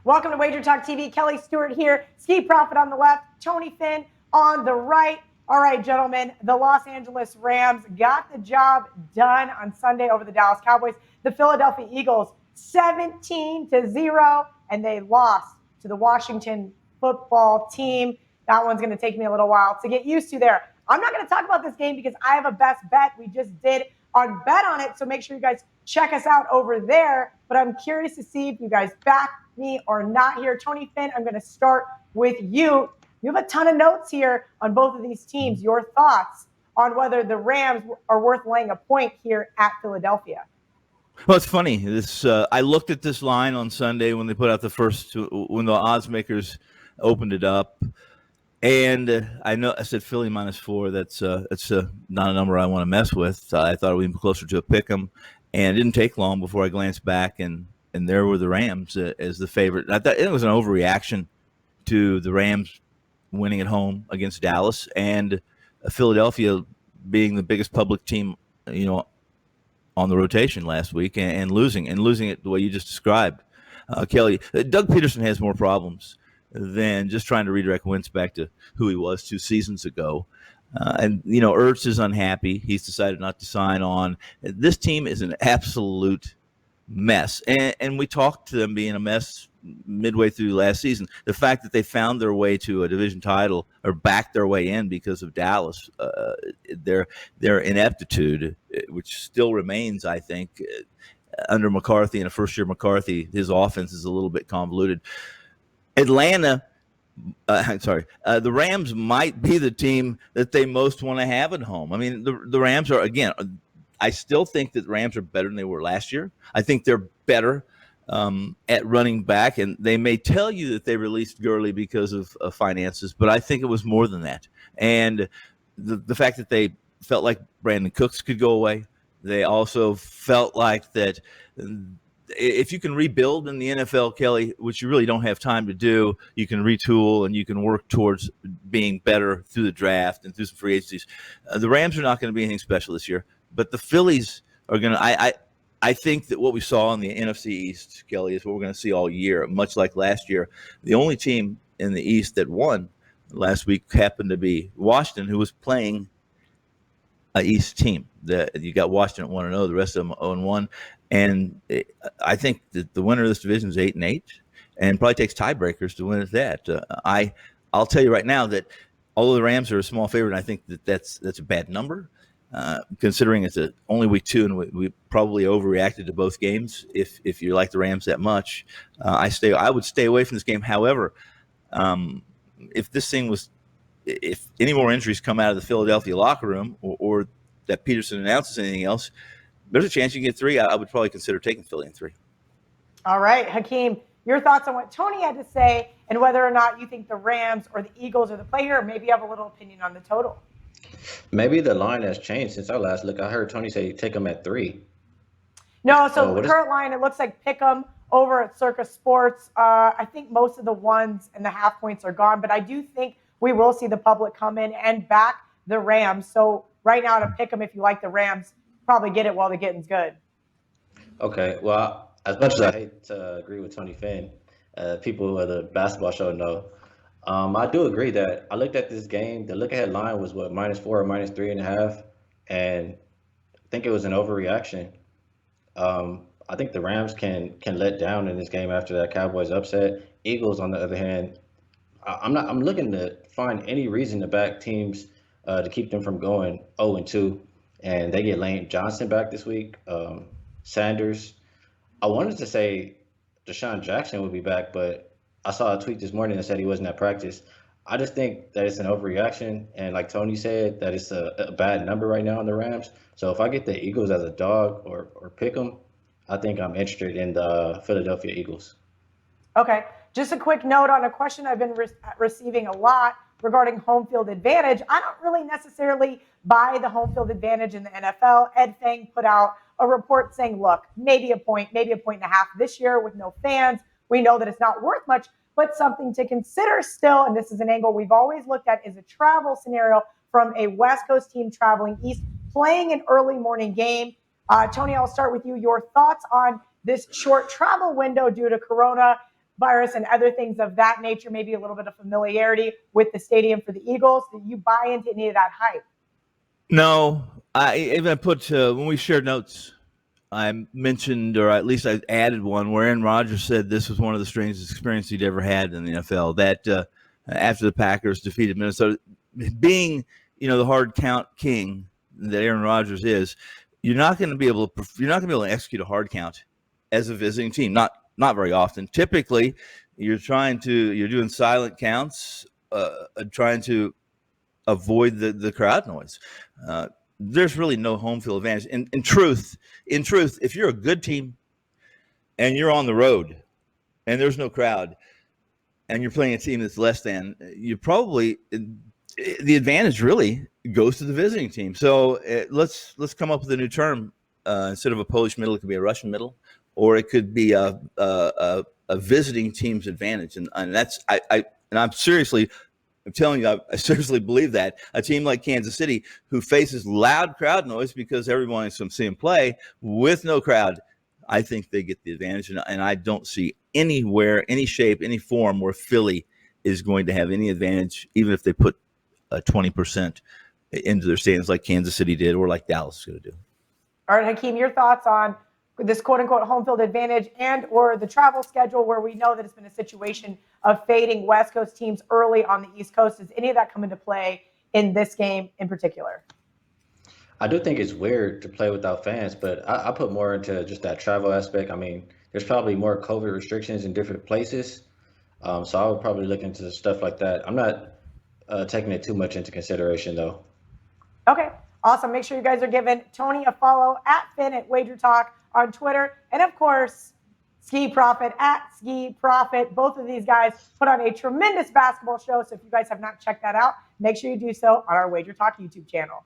Welcome to WagerTalk TV. Kelly Stewart here. Ski Profit on the left, Tony Finn on the right. All right, gentlemen, the Los Angeles Rams got the job done on Sunday over the Dallas Cowboys. The Philadelphia Eagles 17-0, and they lost to the Washington football team. That one's going to take me a little while to get used to there. I'm not going to talk about this game because I have a best bet we just did on Bet On It, so make sure you guys check us out over there. But I'm curious to see if you guys back me or not here. Tony Finn, I'm going to start with you. You have a ton of notes here on both of these teams. Your thoughts on whether the Rams are worth laying a point here at Philadelphia? Well, it's funny. I looked at this line on Sunday when they put out when the odds makers opened it up, and I said Philly -4. That's not a number I want to mess with. I thought it would be closer to a pick 'em, and it didn't take long before I glanced back, and there were the Rams as the favorite. I thought it was an overreaction to the Rams winning at home against Dallas, and Philadelphia being the biggest public team, on the rotation last week and losing it the way you just described. Kelly, Doug Peterson has more problems than just trying to redirect Wentz back to who he was 2 seasons ago. And Ertz is unhappy. He's decided not to sign on. This team is an absolute mess. And we talked to them being a mess midway through last season. The fact that they found their way to a division title or backed their way in because of Dallas, their ineptitude, which still remains, I think, under McCarthy and a first-year McCarthy, his offense is a little bit convoluted. The Rams might be the team that they most want to have at home. I mean, the Rams are, again, I still think that the Rams are better than they were last year. I think they're better at running back, and they may tell you that they released Gurley because of finances, but I think it was more than that. And the fact that they felt like Brandon Cooks could go away, they also felt like that if you can rebuild in the NFL, Kelly, which you really don't have time to do, you can retool and you can work towards being better through the draft and through some free agencies. The Rams are not going to be anything special this year, but the Phillies are going to I think that what we saw in the NFC East, Kelly, is what we're going to see all year, much like last year. The only team in the East that won last week happened to be Washington, who was playing an East team. You got Washington at 1-0, the rest of them 0-1. And I think that the winner of this division is 8-8, and probably takes tiebreakers to win at that. I'll tell you right now that although the Rams are a small favorite, I think that's a bad number. Considering it's only week 2 and we probably overreacted to both games. If you like the Rams that much, I would stay away from this game. However, if any more injuries come out of the Philadelphia locker room or that Peterson announces anything else, there's a chance you can get 3. I would probably consider taking Philly in 3. All right, Hakeem, your thoughts on what Tony had to say and whether or not you think the Rams or the Eagles are the play here, or maybe you have a little opinion on the total. Maybe the line has changed since our last look. I heard Tony say take them at 3. No, so the current line, it looks like pick 'em over at Circus Sports. I think most of the 1s and the half points are gone, but I do think we will see the public come in and back the Rams. So right now to pick 'em, if you like the Rams, probably get it while the getting's good. Okay, well, as much as I hate to agree with Tony Finn, people who are the basketball show know, I do agree that I looked at this game. The look-ahead line was -4 or -3.5, and I think it was an overreaction. I think the Rams can let down in this game after that Cowboys upset. Eagles, on the other hand, I'm looking to find any reason to back teams to keep them from going 0-2, and they get Lane Johnson back this week. Sanders. I wanted to say Deshaun Jackson would be back, but I saw a tweet this morning that said he wasn't at practice. I just think that it's an overreaction, and like Tony said, that it's a bad number right now on the Rams. So if I get the Eagles as a dog or pick them, I think I'm interested in the Philadelphia Eagles. Okay, just a quick note on a question I've been receiving a lot regarding home field advantage. I don't really necessarily buy the home field advantage in the NFL. Ed Fang put out a report saying, look, maybe a point, maybe a 1.5 this year with no fans. We know that it's not worth much, but something to consider still, and this is an angle we've always looked at, is a travel scenario from a West Coast team traveling east, playing an early morning game. Tony, I'll start with you. Your thoughts on this short travel window due to Corona virus and other things of that nature, maybe a little bit of familiarity with the stadium for the Eagles? Do you buy into any of that hype? No, I even put when we shared notes, I mentioned, or at least I added one, where Aaron Rodgers said this was one of the strangest experiences he'd ever had in the NFL. That after the Packers defeated Minnesota, being the hard count king that Aaron Rodgers is, you're not going to be able to execute a hard count as a visiting team. Not very often. Typically, you're doing silent counts, trying to avoid the crowd noise. There's really no home field advantage. In truth, if you're a good team and you're on the road and there's no crowd and you're playing a team that's less than, the advantage really goes to the visiting team. So let's come up with a new term. Instead of a Polish middle, it could be a Russian middle, or it could be a visiting team's advantage. And that's I'm telling you, I seriously believe that a team like Kansas City, who faces loud crowd noise because everyone is going to see them play with no crowd, I think they get the advantage. And I don't see anywhere, any shape, any form where Philly is going to have any advantage, even if they put 20% into their stands like Kansas City did or like Dallas is going to do. All right, Hakeem, your thoughts on this quote-unquote home field advantage and or the travel schedule, where we know that it's been a situation of fading West Coast teams early on the East Coast. Does any of that come into play in this game in particular? I do think it's weird to play without fans, but I put more into just that travel aspect. I mean, there's probably more COVID restrictions in different places. So I would probably look into stuff like that. I'm not taking it too much into consideration, though. Okay, awesome. Make sure you guys are giving Tony a follow at Finn at WagerTalk on Twitter. And of course, Ski Profit at Ski Profit. Both of these guys put on a tremendous basketball show. So if you guys have not checked that out, make sure you do so on our WagerTalk YouTube channel.